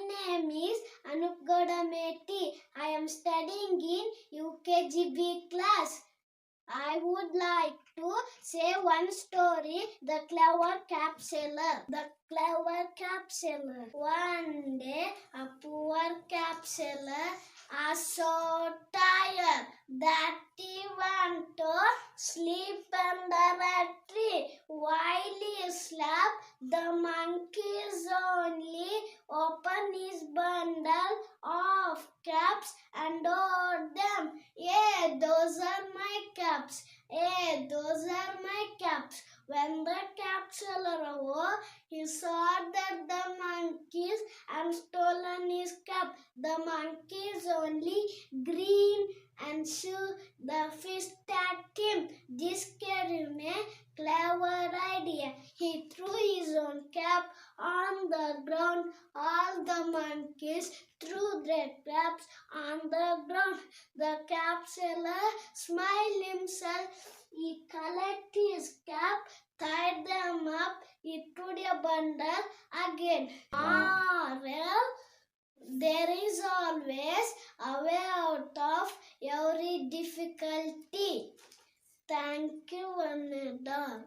name is Anup Godameti. I am studying in UKGB class. I would like to say one story, The Clever Cap Seller. The Clever Cap Seller. One day, a poor cap seller was so tired that he wanted to sleep under a tree. While he slept, the monkeys only opened his bundle of caps and told them, "Hey, those are my caps. Hey, those are my caps." When the cap seller awoke, he saw that the monkeys had stolen his cap. The monkeys only grinned and shook the fist at him. This gave him a clever idea. He threw his own cap on the ground. All the monkeys threw their caps on the ground. The cap seller smiled himself. He collected his cap, tied them up, he put a bundle again. Moral: there is always a way out of every difficulty. Thank you, Vanessa.